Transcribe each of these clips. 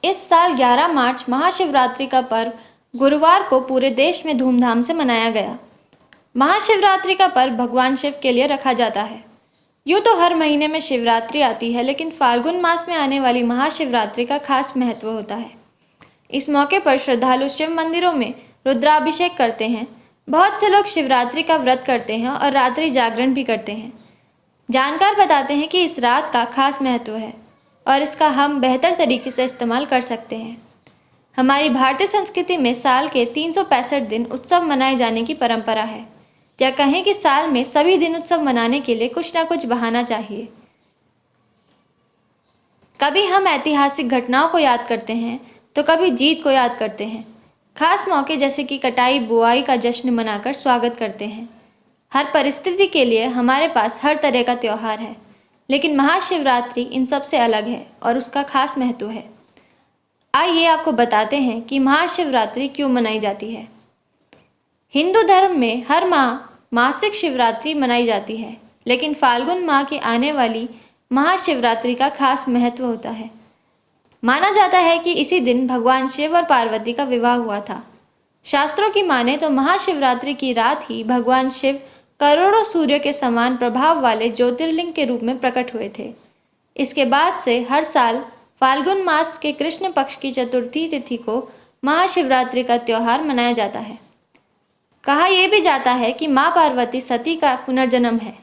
इस साल 11 मार्च महाशिवरात्रि का पर्व गुरुवार को पूरे देश में धूमधाम से मनाया गया। महाशिवरात्रि का पर्व भगवान शिव के लिए रखा जाता है। यूँ तो हर महीने में शिवरात्रि आती है, लेकिन फाल्गुन मास में आने वाली महाशिवरात्रि का खास महत्व होता है। इस मौके पर श्रद्धालु शिव मंदिरों में रुद्राभिषेक करते हैं। बहुत से लोग शिवरात्रि का व्रत करते हैं और रात्रि जागरण भी करते हैं। जानकार बताते हैं कि इस रात का खास महत्व है और इसका हम बेहतर तरीके से इस्तेमाल कर सकते हैं। हमारी भारतीय संस्कृति में साल के 365 दिन उत्सव मनाए जाने की परंपरा है, या कहें कि साल में सभी दिन उत्सव मनाने के लिए कुछ ना कुछ बहाना चाहिए। कभी हम ऐतिहासिक घटनाओं को याद करते हैं तो कभी जीत को याद करते हैं। खास मौके जैसे कि कटाई बुआई का जश्न मनाकर स्वागत करते हैं। हर परिस्थिति के लिए हमारे पास हर तरह का त्यौहार है, लेकिन महाशिवरात्रि इन सब से अलग है और उसका खास महत्व है। आइए आपको बताते हैं कि महाशिवरात्रि क्यों मनाई जाती है। हिंदू धर्म में हर माह मासिक शिवरात्रि मनाई जाती है, लेकिन फाल्गुन माह की आने वाली महाशिवरात्रि का खास महत्व होता है। माना जाता है कि इसी दिन भगवान शिव और पार्वती का विवाह हुआ था। शास्त्रों की माने तो महाशिवरात्रि की रात ही भगवान शिव करोड़ों सूर्य के समान प्रभाव वाले ज्योतिर्लिंग के रूप में प्रकट हुए थे। इसके बाद से हर साल फाल्गुन मास के कृष्ण पक्ष की चतुर्थी तिथि को महाशिवरात्रि का त्यौहार मनाया जाता है। कहा यह भी जाता है कि माँ पार्वती सती का पुनर्जन्म है।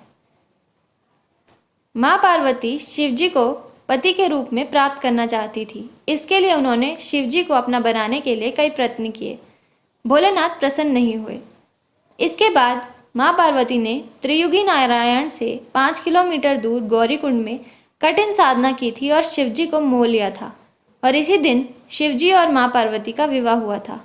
माँ पार्वती शिवजी को पति के रूप में प्राप्त करना चाहती थी। इसके लिए उन्होंने शिवजी को अपना बनाने के लिए कई प्रयत्न किए। भोलेनाथ प्रसन्न नहीं हुए। इसके बाद माँ पार्वती ने त्रियुगी नारायण से 5 किलोमीटर दूर गौरीकुंड में कठिन साधना की थी और शिवजी को मोह लिया था, और इसी दिन शिवजी और माँ पार्वती का विवाह हुआ था।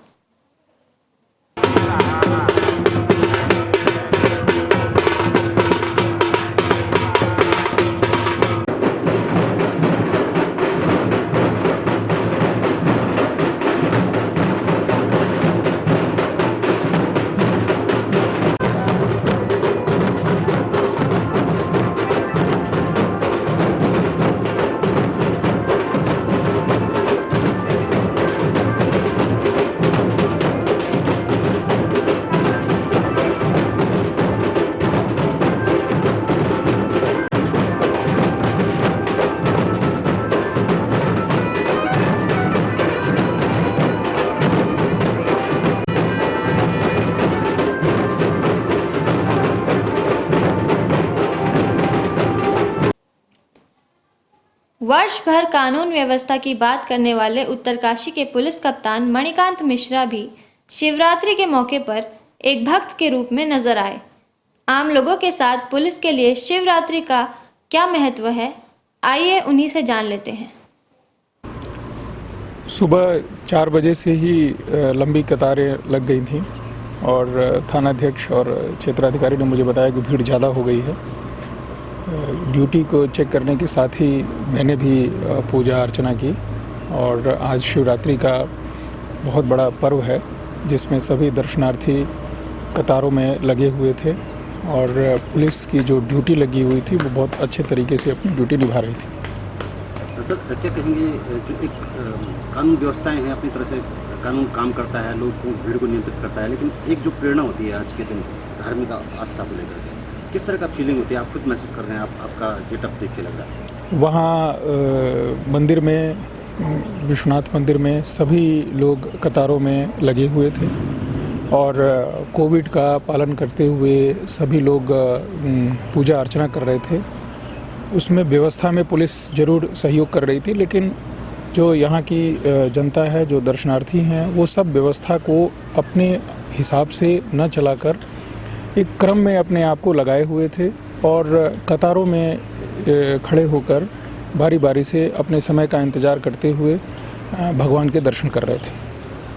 वर्ष भर कानून व्यवस्था की बात करने वाले उत्तरकाशी के पुलिस कप्तान मणिकांत मिश्रा भी शिवरात्रि के मौके पर एक भक्त के रूप में नजर आए। आम लोगों के साथ पुलिस के लिए शिवरात्रि का क्या महत्व है, आइए उन्हीं से जान लेते हैं। सुबह 4 बजे से ही लंबी कतारें लग गई थीं और थानाध्यक्ष और क्षेत्राधिकारी ने मुझे बताया कि भीड़ ज़्यादा हो गई है। ड्यूटी को चेक करने के साथ ही मैंने भी पूजा अर्चना की, और आज शिवरात्रि का बहुत बड़ा पर्व है जिसमें सभी दर्शनार्थी कतारों में लगे हुए थे, और पुलिस की जो ड्यूटी लगी हुई थी वो बहुत अच्छे तरीके से अपनी ड्यूटी निभा रही थी। सर, क्या कहेंगे, जो एक कानून व्यवस्थाएं हैं अपनी तरह से कानून काम करता है, लोगों को भीड़ को नियंत्रित करता है, लेकिन एक जो प्रेरणा होती है आज के दिन धार्मिक आस्था को लेकर के, किस तरह का फीलिंग होती है? आप खुद महसूस कर रहे हैं, आपका गेटअप देख के लग रहा है। वहाँ मंदिर में, विश्वनाथ मंदिर में सभी लोग कतारों में लगे हुए थे और कोविड का पालन करते हुए सभी लोग पूजा अर्चना कर रहे थे। उसमें व्यवस्था में पुलिस ज़रूर सहयोग कर रही थी, लेकिन जो यहाँ की जनता है, जो दर्शनार्थी हैं, वो सब व्यवस्था को अपने हिसाब से न चलाकर एक क्रम में अपने आप को लगाए हुए थे और कतारों में खड़े होकर बारी बारी से अपने समय का इंतज़ार करते हुए भगवान के दर्शन कर रहे थे।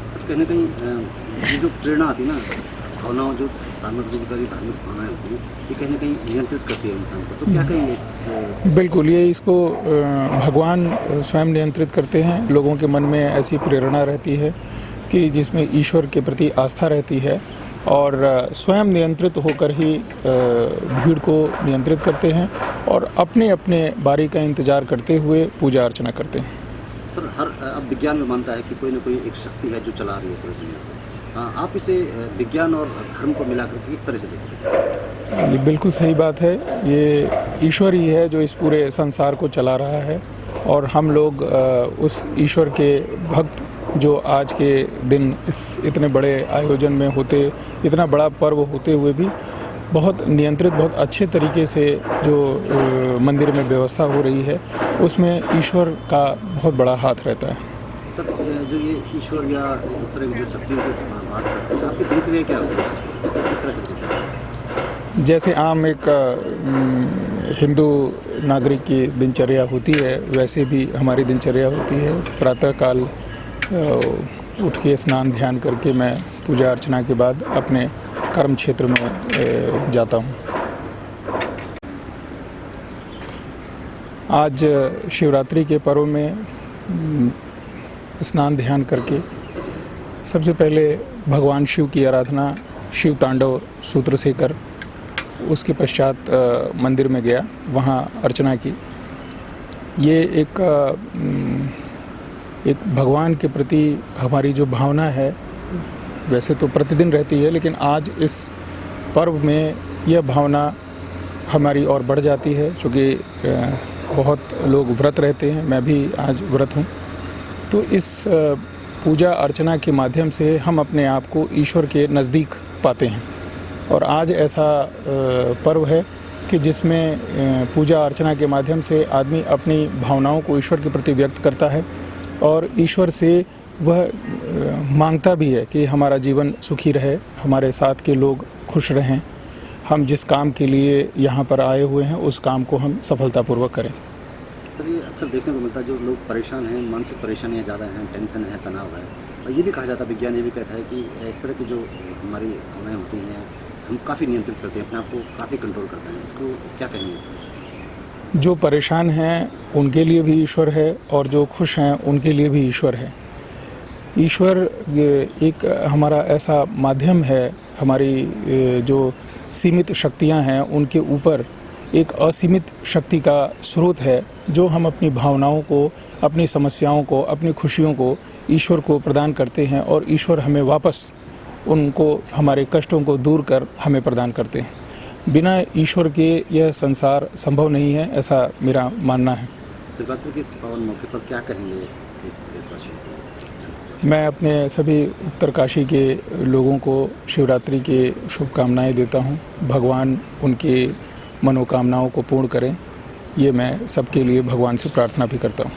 सर, कहीं ना कहीं ये जो प्रेरणा आती है ना, भावनाओं, जो सामग्री धार्मिक भावनाएं होती हैं, ये कहीं ना कहीं नियंत्रित करती है इंसान को, तो क्या कहेंगे इस? बिल्कुल, ये इसको भगवान स्वयं नियंत्रित करते हैं। लोगों के मन में ऐसी प्रेरणा रहती है कि जिसमें ईश्वर के प्रति आस्था रहती है, और स्वयं नियंत्रित होकर ही भीड़ को नियंत्रित करते हैं और अपने अपने बारी का इंतज़ार करते हुए पूजा अर्चना करते हैं। सर, अब विज्ञान में मानता है कि कोई ना कोई एक शक्ति है जो चला रही है पूरी दुनिया को। आप इसे विज्ञान और धर्म को मिलाकर किस तरह से देखते हैं? ये बिल्कुल सही बात है। ये ईश्वर ही है जो इस पूरे संसार को चला रहा है और हम लोग उस ईश्वर के भक्त जो आज के दिन इस इतने बड़े आयोजन में होते, इतना बड़ा पर्व होते हुए भी बहुत नियंत्रित, बहुत अच्छे तरीके से जो मंदिर में व्यवस्था हो रही है उसमें ईश्वर का बहुत बड़ा हाथ रहता है। सर, जो ये ईश्वर या इस तरह की जो शक्तियों की बात करते हैं, आपकी दिनचर्या क्या होती है, किस तरह से दिनचर्या है? जैसे आम एक हिंदू नागरिक की दिनचर्या होती है वैसे भी हमारी दिनचर्या होती है। प्रातःकाल उठ के स्नान ध्यान करके मैं पूजा अर्चना के बाद अपने कर्म क्षेत्र में जाता हूँ। आज शिवरात्रि के पर्व में स्नान ध्यान करके सबसे पहले भगवान शिव की आराधना शिव तांडव सूत्र से कर उसके पश्चात मंदिर में गया, वहाँ अर्चना की। ये एक भगवान के प्रति हमारी जो भावना है वैसे तो प्रतिदिन रहती है, लेकिन आज इस पर्व में यह भावना हमारी और बढ़ जाती है क्योंकि बहुत लोग व्रत रहते हैं, मैं भी आज व्रत हूँ। तो इस पूजा अर्चना के माध्यम से हम अपने आप को ईश्वर के नज़दीक पाते हैं और आज ऐसा पर्व है कि जिसमें पूजा अर्चना के माध्यम से आदमी अपनी भावनाओं को ईश्वर के प्रति व्यक्त करता है और ईश्वर से वह मांगता भी है कि हमारा जीवन सुखी रहे, हमारे साथ के लोग खुश रहें, हम जिस काम के लिए यहाँ पर आए हुए हैं उस काम को हम सफलतापूर्वक करें। सर, ये अक्सर देखने को मिलता है जो लोग परेशान हैं, मानसिक परेशानियाँ ज़्यादा हैं, टेंशन है, तनाव है, और ये भी कहा जाता है, विज्ञान ये भी कहता है कि इस तरह की जो हमारी भावनाएँ होती हैं हम काफ़ी नियंत्रित करते हैं, अपने आप को काफ़ी कंट्रोल करते हैं। इसको क्या कहेंगे इस तरह? जो परेशान हैं उनके लिए भी ईश्वर है और जो खुश हैं उनके लिए भी ईश्वर है। ईश्वर एक हमारा ऐसा माध्यम है, हमारी जो सीमित शक्तियां हैं उनके ऊपर एक असीमित शक्ति का स्रोत है जो हम अपनी भावनाओं को, अपनी समस्याओं को, अपनी खुशियों को ईश्वर को प्रदान करते हैं और ईश्वर हमें वापस उनको, हमारे कष्टों को दूर कर हमें प्रदान करते हैं। बिना ईश्वर के यह संसार संभव नहीं है, ऐसा मेरा मानना है। शिवरात्रि के इस पावन मौके पर क्या कहेंगे देशवासियों को? मैं अपने सभी उत्तरकाशी के लोगों को शिवरात्रि के शुभकामनाएं देता हूं। भगवान उनके मनोकामनाओं को पूर्ण करें, ये मैं सबके लिए भगवान से प्रार्थना भी करता हूं।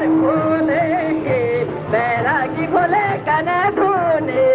द्वार खोलेंगे, बैरागी खोले कन ढूंढे।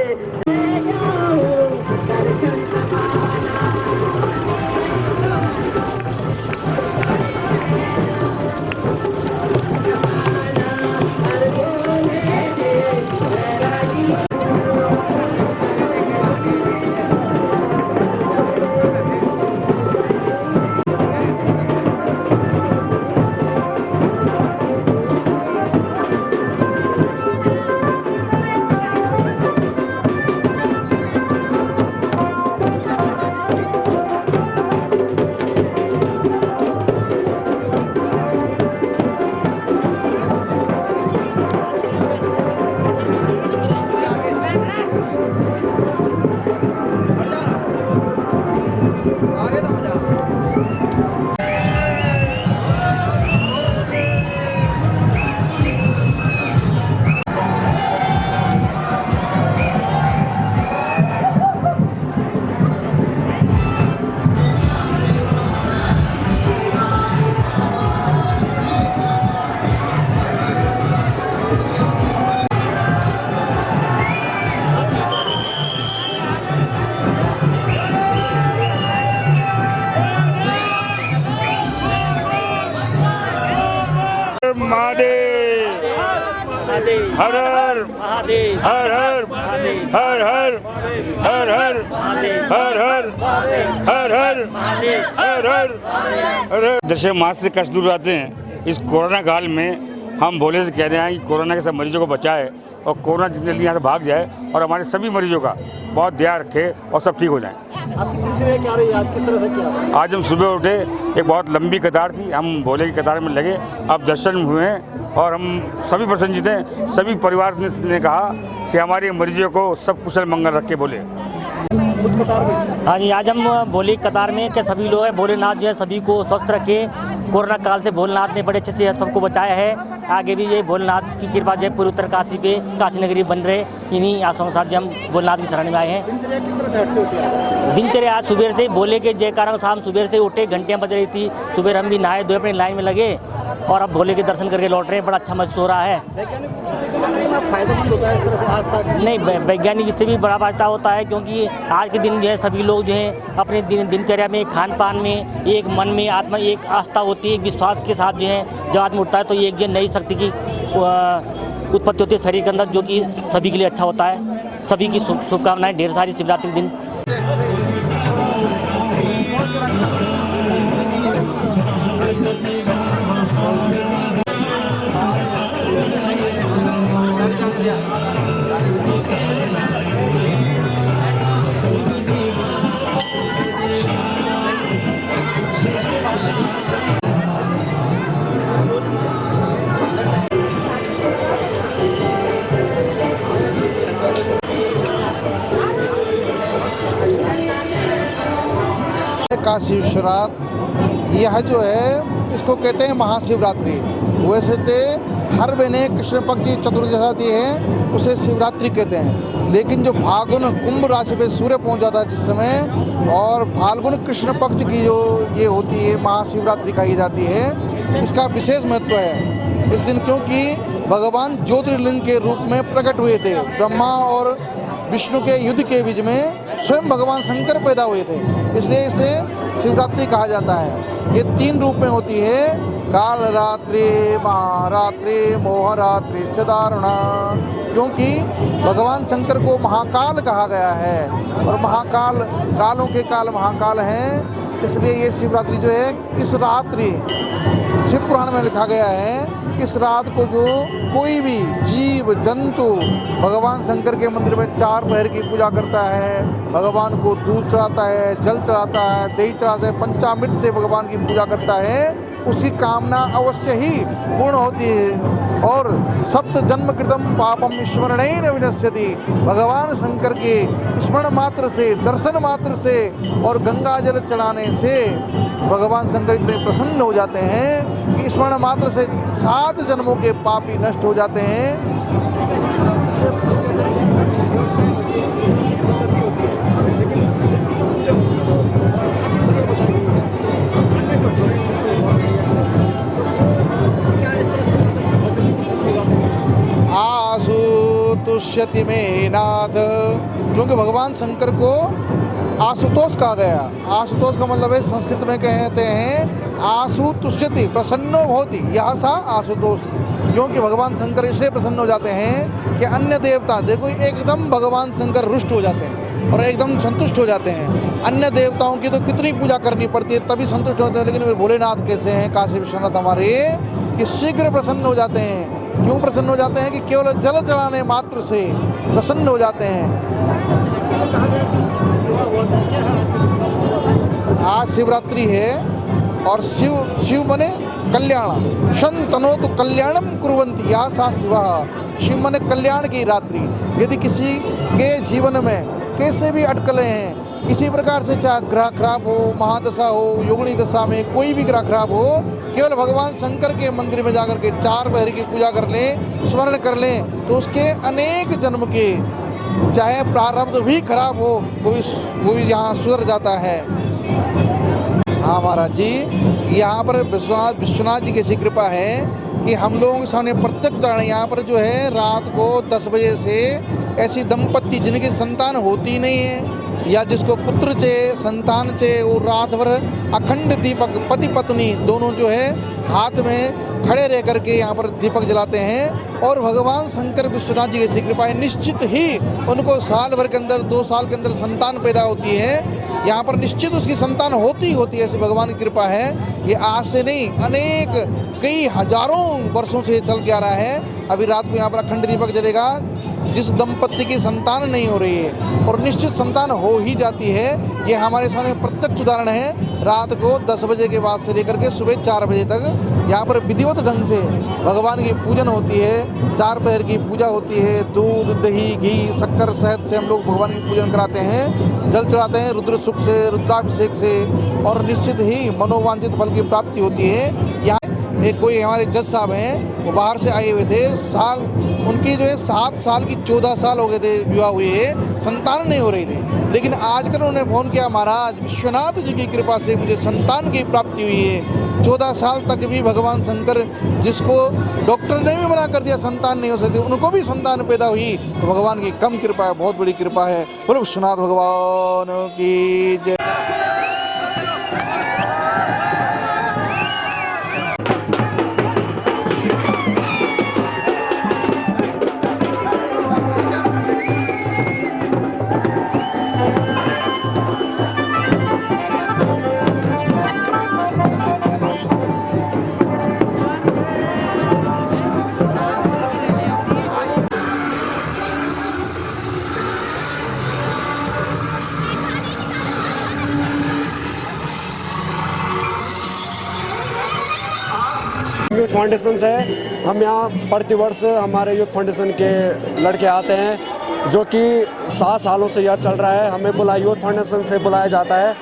हर हर महादेव, हर हर महादेव, हर हर हर हर महादेव, हर हर हर हर महादेव, हर हर। दशे मास से कष्ट दूर रहते हैं। इस कोरोना काल में हम भोले से कह रहे हैं कि कोरोना के सब मरीजों को बचाए और कोरोना जितनी जल्दी यहाँ से भाग जाए और हमारे सभी मरीजों का बहुत ध्यान रखे और सब ठीक हो जाए। आपकी दिनचर्या क्या रही आज, किस तरह से क्या? आज हम सुबह उठे, एक बहुत लंबी कतार थी, हम भोले की कतार में लगे, अब दर्शन हुए और हम सभी प्रसन्नचित हैं। सभी परिवार ने कहा कि हमारे मरीजों को सब कुशल मंगल रख के बोले। हाँ जी, आज हम भोले कतार में के सभी लोग हैं, भोलेनाथ जो है सभी को स्वस्थ रखे। कोरोना काल से भोलेनाथ ने बड़े अच्छे से सबको बचाया है। आगे भी ये भोलेनाथ की कृपा जो है पूरी उत्तर काशी पे काशी नगरी बन रहे, इन्हीं आशाओं के साथ जो हम भोलेनाथ की शरण में आए हैं। दिनचर्या किस तरह से हटती होती है? दिनचर्या आज सुबह से भोले के जयकारा शाम सुबह से उठे, घंटियाँ बज रही थी, सुबह हम भी नहाए धोए अपनी लाइन में लगे और अब भोले के दर्शन करके लौट रहे हैं। बड़ा अच्छा महसूस हो रहा है। वैज्ञानिक रूप से देखा तो कितना फायदेमंद होता है इस तरह से आस्था की? नहीं, वैज्ञानिक इससे भी बड़ा फायदा होता है, क्योंकि आज के दिन जो है सभी लोग जो है अपने दिनचर्या में, खान पान में, एक मन में आत्मा एक आस्था होती है, एक विश्वास के साथ जो है जब आदमी उठता है तो एक जो नई शक्ति की उत्पत्ति होती है शरीर के अंदर, जो कि सभी के लिए अच्छा होता है। सभी की शुभकामनाएं। ढेर सारी शिवरात्रि दिन काशी विश्वनाथ यह जो है इसको कहते हैं महाशिवरात्रि। वैसे तो हर महीने कृष्ण पक्ष की चतुर्दशी आती है उसे शिवरात्रि कहते हैं, लेकिन जो फाल्गुन कुंभ राशि पे सूर्य पहुंच जाता है जिस समय, और फाल्गुन कृष्ण पक्ष की जो ये होती है महाशिवरात्रि कही जाती है, इसका विशेष महत्व है इस दिन, क्योंकि भगवान ज्योतिर्लिंग के रूप में प्रकट हुए थे। ब्रह्मा और विष्णु के युद्ध के बीच में स्वयं भगवान शंकर पैदा हुए थे, इसलिए इसे शिवरात्रि कहा जाता है। ये 3 रूप में होती है, काल रात्रि, महारात्रि, मोहरात्रि, सदारुणा, क्योंकि भगवान शंकर को महाकाल कहा गया है और महाकाल कालों के काल महाकाल हैं, इसलिए ये शिवरात्रि जो है इस रात्रि शिव पुराण में लिखा गया है, इस रात को जो कोई भी जीव जंतु भगवान शंकर के मंदिर में 4 पहर की पूजा करता है, भगवान को दूध चढ़ाता है, जल चढ़ाता है, दही चढ़ाता है, पंचामृत से भगवान की पूजा करता है, उसकी कामना अवश्य ही पूर्ण होती है। और सप्त जन्म कृतम पापम स्मरणेन विनश्यति, भगवान शंकर के स्मरण मात्र से, दर्शन मात्र से और गंगा जल चढ़ाने से भगवान शंकर इतने प्रसन्न हो जाते हैं कि स्मरण मात्र से 7 जन्मों के पापी नष्ट हो जाते हैं। तुष्यति में नाथ, क्योंकि भगवान शंकर को आशुतोष कहा गया। आशुतोष का मतलब है संस्कृत में कहते हैं आशु तुष्यति प्रसन्नो होती, यह सा आशुतोष, क्योंकि भगवान शंकर इसलिए प्रसन्न हो जाते हैं कि अन्य देवता देखो एकदम भगवान शंकर रुष्ट हो जाते हैं और एकदम संतुष्ट हो जाते हैं। अन्य देवताओं की तो कितनी पूजा करनी पड़ती है तभी संतुष्ट होते हैं, लेकिन वे भोलेनाथ कैसे हैं, काशी विश्वनाथ हमारे, कि शीघ्र प्रसन्न हो जाते हैं। क्यों प्रसन्न हो जाते हैं? कि केवल जल चढ़ाने मात्र से प्रसन्न हो जाते हैं। आज शिवरात्रि है और शिव बने कल्याण, शंतनोतु कल्याणम कुर्वन्ति या सा शिवा। शिव मने कल्याण की रात्रि। यदि किसी के जीवन में कैसे भी अटकलें हैं, किसी प्रकार से चाहे ग्रह खराब हो, महादशा हो, योगिनी दशा में कोई भी ग्रह खराब हो, केवल भगवान शंकर के मंदिर में जाकर के 4 पहर की पूजा कर लें, स्मरण कर लें, तो उसके अनेक जन्म के चाहे प्रारब्ध भी खराब हो वो भी यहाँ सुधर जाता है। हाँ महाराज जी, यहाँ पर विश्वनाथ जी की ऐसी कृपा है कि हम लोगों के सामने प्रत्यक्ष उदाहरण। यहाँ पर जो है रात को 10 बजे से ऐसी दंपत्ति जिनकी संतान होती नहीं है या जिसको पुत्र चाहिए, संतान चाहिए, वो रात भर अखंड दीपक पति पत्नी दोनों जो है हाथ में खड़े रह करके यहाँ पर दीपक जलाते हैं। और भगवान शंकर विश्वनाथ जी की ऐसी कृपा है, निश्चित ही उनको साल भर के अंदर 2 साल के अंदर संतान पैदा होती है। यहाँ पर निश्चित उसकी संतान होती है, ऐसी भगवान की कृपा है। ये आज से नहीं, अनेक कई हजारों वर्षों से चल के आ रहा है। अभी रात को यहाँ पर अखंड दीपक जलेगा, जिस दंपत्ति की संतान नहीं हो रही है और निश्चित संतान हो ही जाती है, ये हमारे सामने प्रत्यक्ष उदाहरण है। रात को 10 बजे के बाद से लेकर के सुबह 4 बजे तक यहाँ पर विधिवत ढंग से भगवान की पूजन होती है। 4 पहर की पूजा होती है। दूध, दही, घी, शक्कर, शहद से हम लोग भगवान की पूजन कराते हैं, जल चढ़ाते हैं रुद्र सुख से, रुद्राभिषेक से, और निश्चित ही मनोवांछित फल की प्राप्ति होती है। यहाँ एक कोई हमारे जज साहब हैं, वो बाहर से आए हुए थे, साल उनकी जो है 7 साल की 14 साल हो गए थे विवाह हुए, संतान नहीं हो रही थी। लेकिन आजकल उन्होंने फ़ोन किया, महाराज विश्वनाथ जी की कृपा से मुझे संतान की प्राप्ति हुई है। 14 साल तक भी भगवान शंकर, जिसको डॉक्टर ने भी मना कर दिया संतान नहीं हो सकती, उनको भी संतान पैदा हुई। तो भगवान की कम कृपा है, बहुत बड़ी कृपा है। बोलो विश्वनाथ भगवान की जय। यूथ फाउंडेशन से हम यहाँ प्रतिवर्ष हमारे यूथ फाउंडेशन के लड़के आते हैं, जो कि 7 सालों से यह चल रहा है। हमें यूथ फाउंडेशन से बुलाया जाता है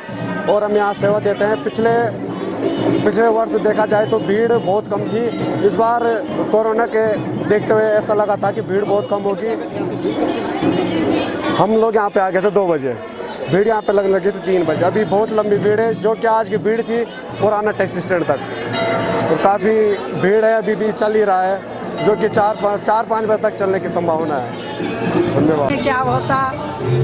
और हम यहाँ सेवा देते हैं। पिछले वर्ष देखा जाए तो भीड़ बहुत कम थी। इस बार कोरोना के देखते हुए ऐसा लगा था कि भीड़ बहुत कम होगी। हम लोग यहाँ पे आ गए थे 2 बजे, भीड़ यहाँ पे लगने लगी थी 3 बजे। अभी बहुत लंबी भीड़ है, जो कि आज की भीड़ थी पुराना टैक्सी स्टैंड तक। तो काफ़ी भीड़ है, अभी भी चल ही रहा है, जो कि 4-5 बजे तक चलने की संभावना है। धन्यवाद। क्या होता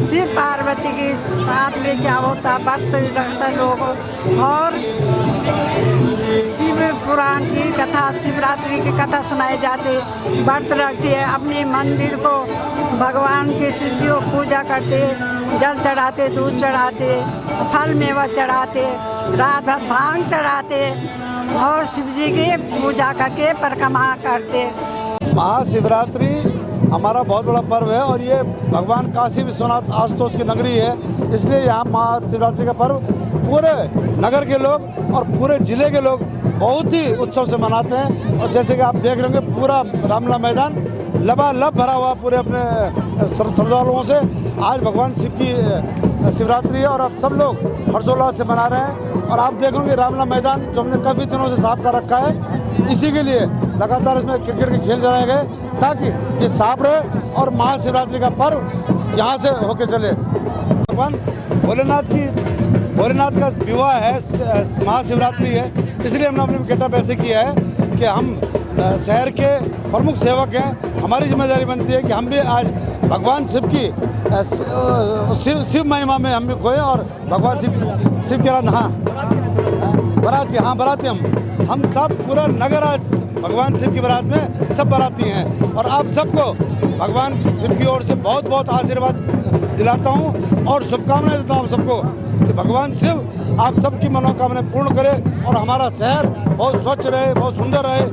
शिव पार्वती के साथ में क्या होता, व्रत रखते लोग और शिव पुराण की कथा, शिवरात्रि की कथा सुनाए जाते, व्रत रखते हैं, अपने मंदिर को भगवान के शिव की पूजा करते, जल चढ़ाते, दूध चढ़ाते, फल मेवा चढ़ाते, रात भर भांग चढ़ाते और शिव जी की पूजा करके परिक्रमा करते। महाशिवरात्रि हमारा बहुत बड़ा पर्व है और ये भगवान काशी विश्वनाथ आशुतोष की नगरी है, इसलिए यहाँ महाशिवरात्रि का पर्व पूरे नगर के लोग और पूरे ज़िले के लोग बहुत ही उत्सव से मनाते हैं। और जैसे कि आप देख रहे होंगे, पूरा रामलीला मैदान लबालब भरा हुआ पूरे अपने श्रद्धालुओं से। आज भगवान शिव की शिवरात्रि है और अब सब लोग हर्षोल्लास से मना रहे हैं। और आप देखोगे रामलीला मैदान जो हमने काफ़ी दिनों से साफ कर रखा है, इसी के लिए लगातार इसमें क्रिकेट के खेल चलाए गए, ताकि ये साफ रहे और महाशिवरात्रि का पर्व यहाँ से होके चले। भगवान भोलेनाथ का विवाह है, महाशिवरात्रि है, इसलिए हमने अपने गेटअप ऐसे किया है कि हम शहर के प्रमुख सेवक हैं। हमारी जिम्मेदारी बनती है कि हम भी आज भगवान शिव की शिव महिमा में हम भी खोए और भगवान शिव के रात बाराती हम सब पूरा नगर आज भगवान शिव की बारात में सब बाराती हैं और आप सबको भगवान शिव की ओर से बहुत बहुत आशीर्वाद दिलाता हूँ और शुभकामनाएं देता हूँ सबको कि भगवान शिव आप सबकी मनोकामनाएं पूर्ण करे और हमारा शहर बहुत स्वच्छ रहे, बहुत सुंदर रहे।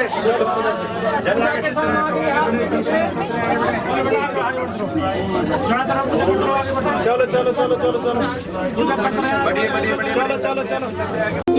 चलो चलो चलो चलो चलो चलो चलो चलो